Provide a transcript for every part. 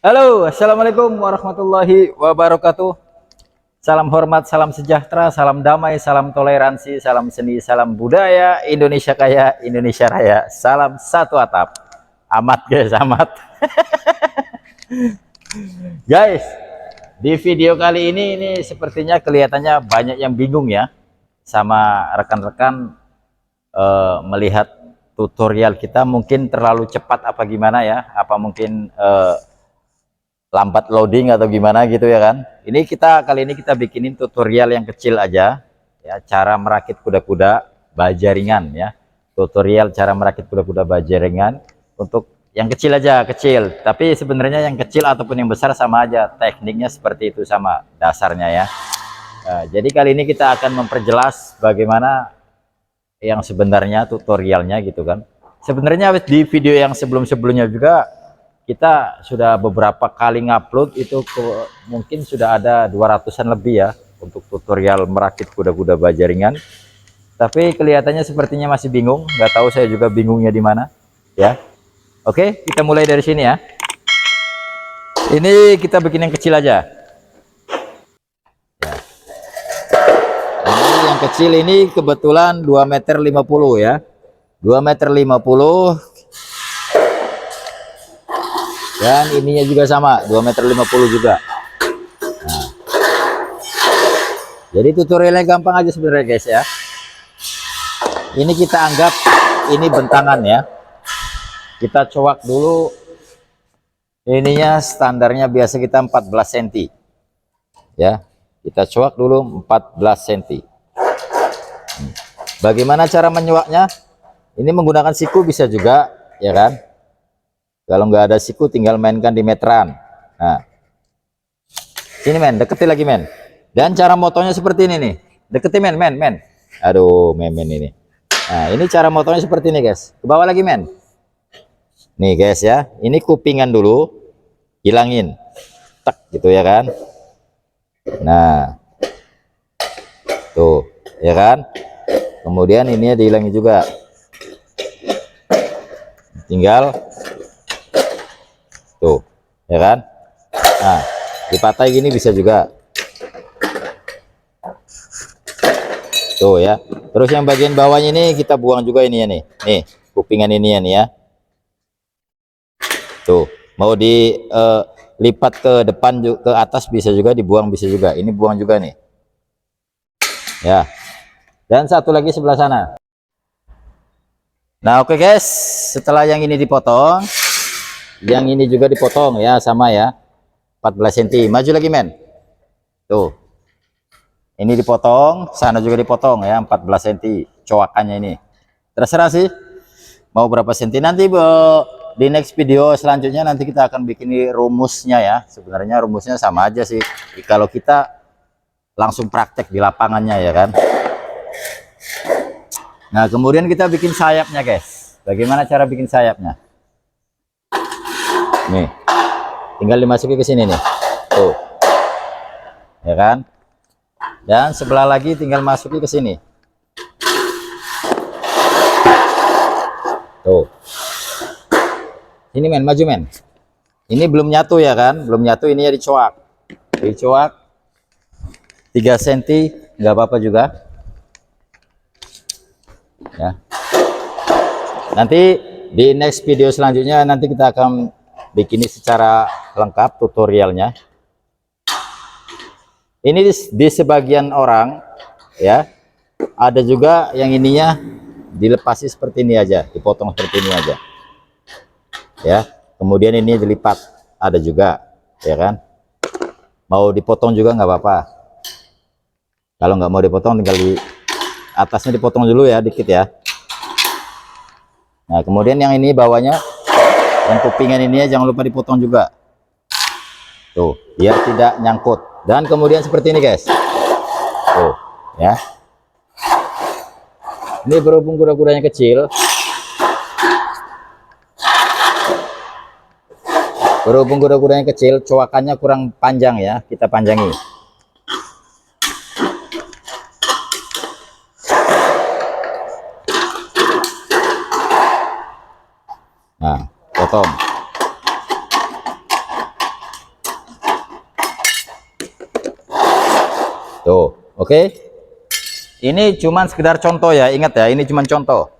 Halo, assalamualaikum warahmatullahi wabarakatuh. Salam hormat, salam sejahtera, salam damai, salam toleransi, salam seni, salam budaya. Indonesia kaya, Indonesia raya. Salam satu atap. Amat guys, amat. Guys, di video kali ini sepertinya kelihatannya banyak yang bingung ya sama rekan-rekan melihat tutorial kita mungkin terlalu cepat apa gimana ya? Apa mungkin lambat loading atau gimana gitu ya kan. Ini kali ini kita bikinin tutorial yang kecil aja ya, cara merakit kuda-kuda baja ringan ya. Tutorial cara merakit kuda-kuda baja ringan untuk yang kecil aja, kecil. Tapi sebenarnya yang kecil ataupun yang besar sama aja, tekniknya seperti itu, sama dasarnya ya. Nah, jadi kali ini kita akan memperjelas bagaimana yang sebenarnya tutorialnya gitu kan. Sebenarnya di video yang sebelum-sebelumnya juga kita sudah beberapa kali ngupload itu mungkin sudah ada 200-an lebih ya untuk tutorial merakit kuda-kuda baja ringan. Tapi kelihatannya sepertinya masih bingung, nggak tahu saya juga bingungnya di mana ya. Oke, kita mulai dari sini ya. Ini kita bikin yang kecil aja ya. Ini yang kecil ini kebetulan 2,50 meter ya, 2,50 meter. Dan ininya juga sama 2,50 meter juga. Nah, jadi tutorialnya gampang aja sebenarnya guys ya. Ini kita anggap ini bentangan ya. Kita coak dulu. Ininya standarnya biasa kita 14 cm ya. Kita coak dulu 14 cm. Bagaimana cara menyuaknya? Ini menggunakan siku bisa juga ya kan. Kalau nggak ada siku tinggal mainkan di meteran. Nah, sini men, deketin lagi men. Dan cara motonya seperti ini nih, deketin men. Aduh men ini. Nah, ini cara motonya seperti ini guys. Ke bawah lagi men. Nih guys ya, ini kupingan dulu, hilangin, tak gitu ya kan. Nah, tuh ya kan. Kemudian ini dihilangin juga. Tinggal tuh ya kan. Nah, dipatahin gini bisa juga tuh ya. Terus yang bagian bawahnya ini kita buang juga ini ya nih kupingan ini ya nih ya. Tuh mau dilipat ke depan ke atas bisa juga, dibuang bisa juga, ini buang juga nih ya. Dan satu lagi sebelah sana. Nah oke guys, setelah yang ini dipotong, yang ini juga dipotong ya, sama ya 14 cm. Maju lagi men. Tuh. Ini dipotong, sana juga dipotong ya 14 cm coakannya ini. Terserah sih mau berapa senti. Nanti di next video selanjutnya nanti kita akan bikin rumusnya ya. Sebenarnya rumusnya sama aja sih kalau kita langsung praktek di lapangannya ya kan. Nah, kemudian kita bikin sayapnya guys. Bagaimana cara bikin sayapnya? Nih, tinggal dimasukin ke sini nih, tuh, ya kan? Dan sebelah lagi tinggal masukin ke sini, tuh. Ini men, maju men. Ini belum nyatu ya kan? Belum nyatu, ini ya dicoak 3 cm, nggak apa-apa juga. Ya. Nanti di next video selanjutnya nanti kita akan bikin secara lengkap tutorialnya. Ini di sebagian orang ya, ada juga yang ininya dilepasi seperti ini aja, dipotong seperti ini aja ya. Kemudian ini dilipat, ada juga ya kan. Mau dipotong juga nggak apa-apa. Kalau nggak mau dipotong tinggal di atasnya dipotong dulu ya, dikit ya. Nah kemudian yang ini bawahnya, yang kupingan ini ya, jangan lupa dipotong juga tuh biar tidak nyangkut. Dan kemudian seperti ini guys, tuh ya. Ini berhubung kuda-kudanya kecil, coakannya kurang panjang ya, kita panjangi. Nah potong. Tuh, oke. Ini cuman sekedar contoh ya, ingat ya, ini cuman contoh.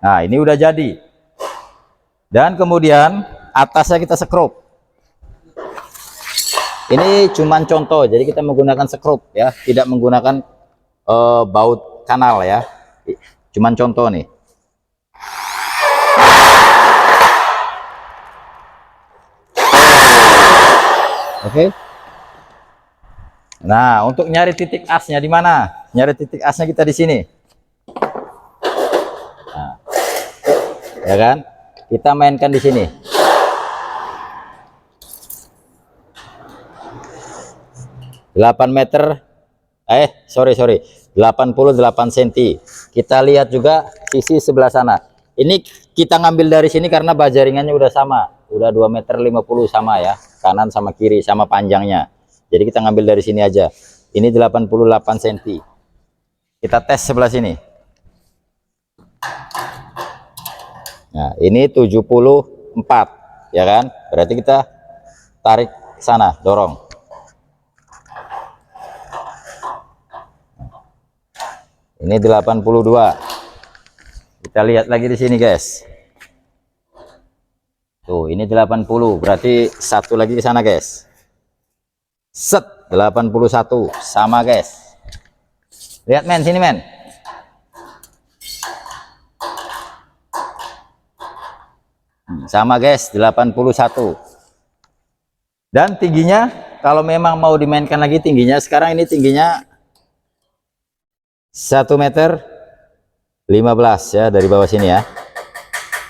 Nah, ini udah jadi. Dan kemudian atasnya kita sekrup. Ini cuman contoh, jadi kita menggunakan sekrup ya, tidak menggunakan baut kanal ya. Cuman contoh nih. Oke. Nah, untuk nyari titik asnya di mana? Nyari titik asnya kita di sini. Nah, ya kan? Kita mainkan di sini. Meter. Sorry. 88 cm. Kita lihat juga sisi sebelah sana. Ini kita ngambil dari sini karena baja ringannya udah sama. Udah 2,50 meter sama ya. Kanan sama kiri sama panjangnya. Jadi kita ngambil dari sini aja. Ini 88 cm. Kita tes sebelah sini. Nah, ini 74, ya kan? Berarti kita tarik ke sana, dorong. Ini 82. Kita lihat lagi di sini, guys. Tuh, ini 80. Berarti satu lagi ke sana, guys. Set, 81. Sama, guys. Lihat, men, sini, men. Sama, guys, 81. Dan tingginya, kalau memang mau dimainkan lagi tingginya, sekarang ini tingginya 1,15 meter ya, dari bawah sini ya.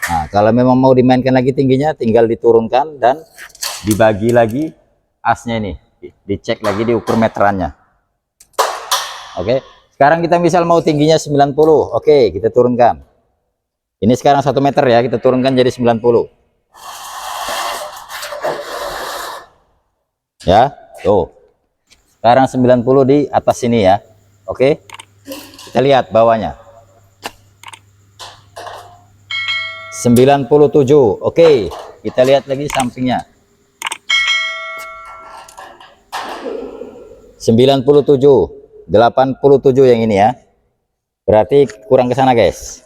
Nah, kalau memang mau dimainkan lagi tingginya, tinggal diturunkan dan dibagi lagi asnya ini. Dicek lagi, diukur meterannya. Oke, sekarang kita misal mau tingginya 90. Oke, kita turunkan. Ini sekarang 1 meter ya, kita turunkan jadi 90. Ya, tuh. Sekarang 90 di atas sini ya. Oke. Kita lihat bawahnya. 97. Oke, kita lihat lagi sampingnya. 97. 87 yang ini ya. Berarti kurang ke sana, guys.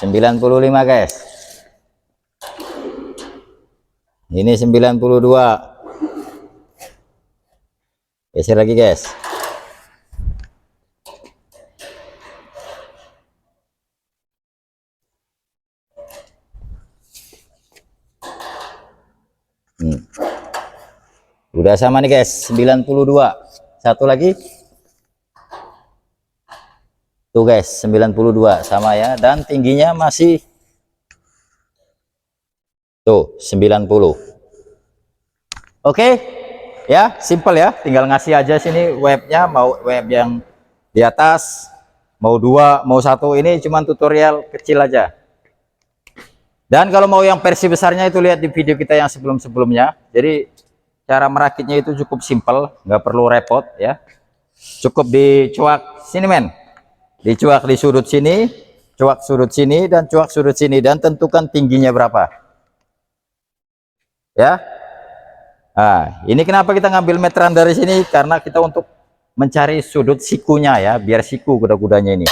95, guys. Ini 92. Geser lagi, guys. Udah sama nih, guys. 92. Satu lagi. Tuh, guys, 92 sama ya, dan tingginya masih tuh 90. Oke. Ya, simple ya, tinggal ngasih aja sini webnya, mau web yang di atas, mau 2, mau 1. Ini cuman tutorial kecil aja. Dan kalau mau yang versi besarnya itu lihat di video kita yang sebelum-sebelumnya. Jadi cara merakitnya itu cukup simple, nggak perlu repot ya. Cukup dicuak sini, men. Dicuak di sudut sini, cuak sudut sini, dan cuak sudut sini, dan tentukan tingginya berapa. Ya. Nah, ini kenapa kita ngambil meteran dari sini? Karena kita untuk mencari sudut sikunya ya, biar siku kuda-kudanya ini.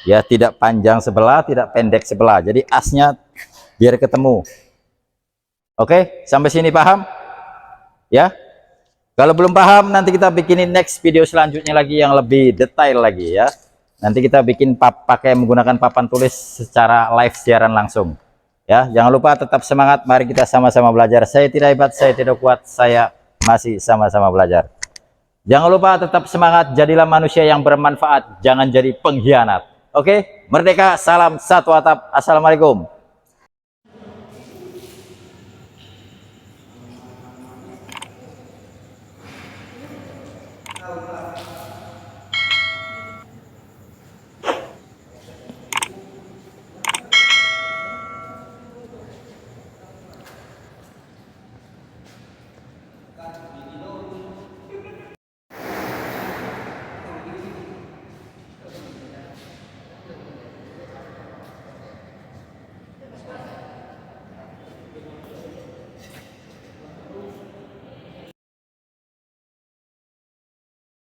Ya, tidak panjang sebelah, tidak pendek sebelah. Jadi asnya biar ketemu. Oke, sampai sini paham? Ya. Kalau belum paham, nanti kita bikinin next video selanjutnya lagi yang lebih detail lagi ya. Nanti kita bikin pakai menggunakan papan tulis secara live siaran langsung. Ya, jangan lupa tetap semangat. Mari kita sama-sama belajar. Saya tidak hebat, saya tidak kuat, saya masih sama-sama belajar. Jangan lupa tetap semangat. Jadilah manusia yang bermanfaat. Jangan jadi pengkhianat. Oke, merdeka. Salam satu atap. Assalamualaikum.